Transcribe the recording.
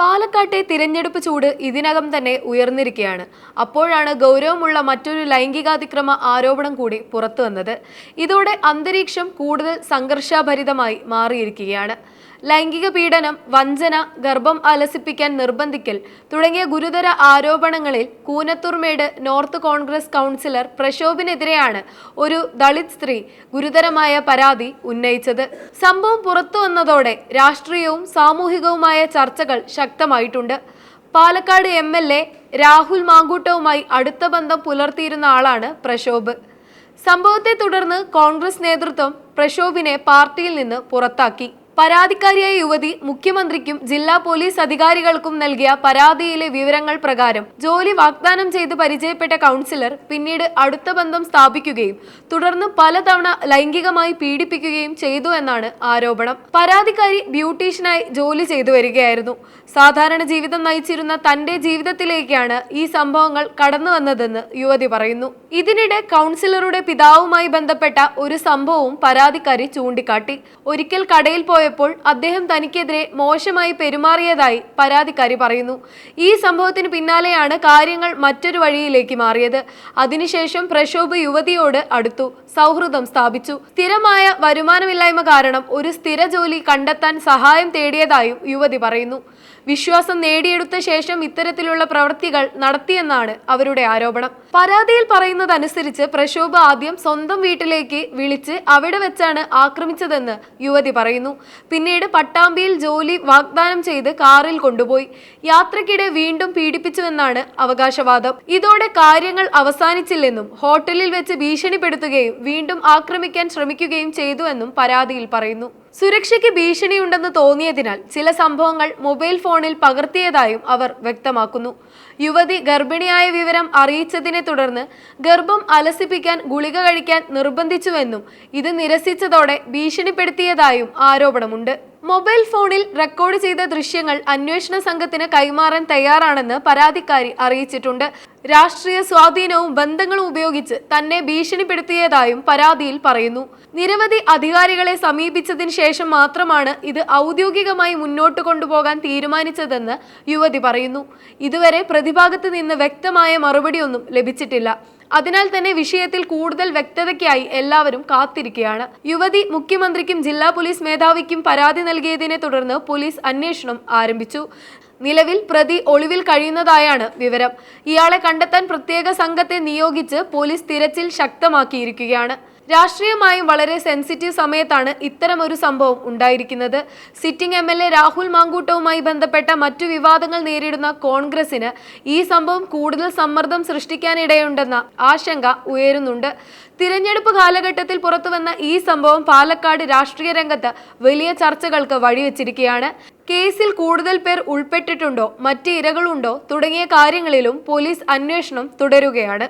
പാലക്കാട്ടെ തിരഞ്ഞെടുപ്പ് ചൂട് ഇതിനകം തന്നെ ഉയർന്നിരിക്കുകയാണ്. അപ്പോഴാണ് ഗൗരവമുള്ള മറ്റൊരു ലൈംഗികാതിക്രമ ആരോപണം കൂടി പുറത്തുവന്നത്. ഇതോടെ അന്തരീക്ഷം കൂടുതൽ സംഘർഷഭരിതമായി മാറിയിരിക്കുകയാണ്. ലൈംഗിക പീഡനം, വഞ്ചന, ഗർഭം അലസിപ്പിക്കാൻ നിർബന്ധിക്കൽ തുടങ്ങിയ ഗുരുതര ആരോപണങ്ങളിൽ കൂനത്തൂർമേട് നോർത്ത് കോൺഗ്രസ് കൗൺസിലർ പ്രശോഭിനെതിരെയാണ് ഒരു ദളിത് സ്ത്രീ ഗുരുതരമായ പരാതി ഉന്നയിച്ചത്. സംഭവം പുറത്തു വന്നതോടെ രാഷ്ട്രീയവും സാമൂഹികവുമായ ചർച്ചകൾ ശക്തമായിട്ടുണ്ട്. പാലക്കാട് MLA രാഹുൽ മാങ്കൂട്ടവുമായി അടുത്ത ബന്ധം പുലർത്തിയിരുന്ന ആളാണ് പ്രശോഭ്. സംഭവത്തെ തുടർന്ന് കോൺഗ്രസ് നേതൃത്വം പ്രശോഭിനെ പാർട്ടിയിൽ നിന്ന് പുറത്താക്കി. പരാതിക്കാരിയായ യുവതി മുഖ്യമന്ത്രിക്കും ജില്ലാ പോലീസ് അധികാരികൾക്കും നൽകിയ പരാതിയിലെ വിവരങ്ങൾ പ്രകാരം ജോലി വാഗ്ദാനം ചെയ്ത് പരിചയപ്പെട്ട കൗൺസിലർ പിന്നീട് അടുത്ത ബന്ധം സ്ഥാപിക്കുകയും തുടർന്ന് പലതവണ ലൈംഗികമായി പീഡിപ്പിക്കുകയും ചെയ്തു എന്നാണ് ആരോപണം. പരാതിക്കാരി ബ്യൂട്ടീഷ്യനായി ജോലി ചെയ്തു വരികയായിരുന്നു. സാധാരണ ജീവിതം നയിച്ചിരുന്ന തന്റെ ജീവിതത്തിലേക്കാണ് ഈ സംഭവങ്ങൾ കടന്നു വന്നതെന്ന് യുവതി പറയുന്നു. ഇതിനിടെ കൗൺസിലറുടെ പിതാവുമായി ബന്ധപ്പെട്ട ഒരു സംഭവവും പരാതിക്കാരി ചൂണ്ടിക്കാട്ടി. ഒരിക്കൽ കടയിൽ പോയപ്പോൾ അദ്ദേഹം തനിക്കെതിരെ മോശമായി പെരുമാറിയതായി പരാതിക്കാരി പറയുന്നു. ഈ സംഭവത്തിന് പിന്നാലെയാണ് കാര്യങ്ങൾ മറ്റൊരു വഴിയിലേക്ക് മാറിയത്. അതിനുശേഷം പ്രശോഭ് യുവതിയോട് അടുത്തു, സൗഹൃദം സ്ഥാപിച്ചു. സ്ഥിരമായ വരുമാനമില്ലായ്മ കാരണം ഒരു സ്ഥിര ജോലി കണ്ടെത്താൻ സഹായം തേടിയതായും യുവതി പറയുന്നു. വിശ്വാസം നേടിയെടുത്ത ശേഷം ഇത്തരത്തിലുള്ള പ്രവൃത്തികൾ നടത്തിയെന്നാണ് അവരുടെ ആരോപണം. പരാതിയിൽ പറയുന്നതനുസരിച്ച് പ്രശോഭ് ആദ്യം സ്വന്തം വീട്ടിലേക്ക് വിളിച്ച് അവിടെ വെച്ചാണ് ആക്രമിച്ചതെന്ന് യുവതി പറയുന്നു. പിന്നീട് പട്ടാമ്പിയിൽ ജോലി വാഗ്ദാനം ചെയ്ത് കാറിൽ കൊണ്ടുപോയി. യാത്രക്കിടെ വീണ്ടും പീഡിപ്പിച്ചുവെന്നാണ് അവകാശവാദം. ഇതോടെ കാര്യങ്ങൾ അവസാനിച്ചില്ലെന്നും ഹോട്ടലിൽ വെച്ച് ഭീഷണിപ്പെടുത്തുകയും വീണ്ടും ആക്രമിക്കാൻ ശ്രമിക്കുകയും ചെയ്തുവെന്നും പരാതിയിൽ പറയുന്നു. സുരക്ഷയ്ക്ക് ഭീഷണിയുണ്ടെന്ന് തോന്നിയതിനാൽ ചില സംഭവങ്ങൾ മൊബൈൽ ഫോണിൽ പകർത്തിയതായും അവർ വ്യക്തമാക്കുന്നു. യുവതി ഗർഭിണിയായ വിവരം അറിയിച്ചതിനെ തുടർന്ന് ഗർഭം അലസിപ്പിക്കാൻ ഗുളിക കഴിക്കാൻ നിർബന്ധിച്ചുവെന്നും ഇത് നിരസിച്ചതോടെ ഭീഷണിപ്പെടുത്തിയതായും ആരോപണമുണ്ട്. മൊബൈൽ ഫോണിൽ റെക്കോർഡ് ചെയ്ത ദൃശ്യങ്ങൾ അന്വേഷണ സംഘത്തിന് കൈമാറാൻ തയ്യാറാണെന്ന് പരാതിക്കാരി അറിയിച്ചിട്ടുണ്ട്. രാഷ്ട്രീയ സ്വാധീനവും ബന്ധങ്ങളും ഉപയോഗിച്ച് തന്നെ ഭീഷണിപ്പെടുത്തിയതായും പരാതിയിൽ പറയുന്നു. നിരവധി അധികാരികളെ സമീപിച്ചതിന് ശേഷം മാത്രമാണ് ഇത് ഔദ്യോഗികമായി മുന്നോട്ട് കൊണ്ടുപോകാൻ തീരുമാനിച്ചതെന്ന് യുവതി പറയുന്നു. ഇതുവരെ പ്രതിഭാഗത്ത് നിന്ന് വ്യക്തമായ മറുപടിയൊന്നും ലഭിച്ചിട്ടില്ല. അതിനാൽ തന്നെ വിഷയത്തിൽ കൂടുതൽ വ്യക്തതയ്ക്കായി എല്ലാവരും കാത്തിരിക്കുകയാണ്. യുവതി മുഖ്യമന്ത്രിക്കും ജില്ലാ പോലീസ് മേധാവിക്കും പരാതി നൽകിയതിനെ തുടർന്ന് പോലീസ് അന്വേഷണം ആരംഭിച്ചു. നിലവിൽ പ്രതി ഒളിവിൽ കഴിയുന്നതായാണ് വിവരം. ഇയാളെ കണ്ടെത്താൻ പ്രത്യേക സംഘത്തെ നിയോഗിച്ച് പോലീസ് തിരച്ചിൽ ശക്തമാക്കിയിരിക്കുകയാണ്. രാഷ്ട്രീയമായും വളരെ സെൻസിറ്റീവ് സമയത്താണ് ഇത്തരമൊരു സംഭവം ഉണ്ടായിരിക്കുന്നത്. സിറ്റിംഗ് MLA രാഹുൽ മാങ്കൂട്ടവുമായി ബന്ധപ്പെട്ട മറ്റു വിവാദങ്ങൾ നേരിടുന്ന കോൺഗ്രസിന് ഈ സംഭവം കൂടുതൽ സമ്മർദ്ദം സൃഷ്ടിക്കാനിടയുണ്ടെന്ന ആശങ്ക ഉയരുന്നുണ്ട്. തിരഞ്ഞെടുപ്പ് കാലഘട്ടത്തിൽ പുറത്തുവന്ന ഈ സംഭവം പാലക്കാട് രാഷ്ട്രീയ രംഗത്ത് വലിയ ചർച്ചകൾക്ക് വഴിവെച്ചിരിക്കുകയാണ്. കേസിൽ കൂടുതൽ പേർ ഉൾപ്പെട്ടിട്ടുണ്ടോ, മറ്റ് ഇരകളുണ്ടോ തുടങ്ങിയ കാര്യങ്ങളിലും പോലീസ് അന്വേഷണം തുടരുകയാണ്.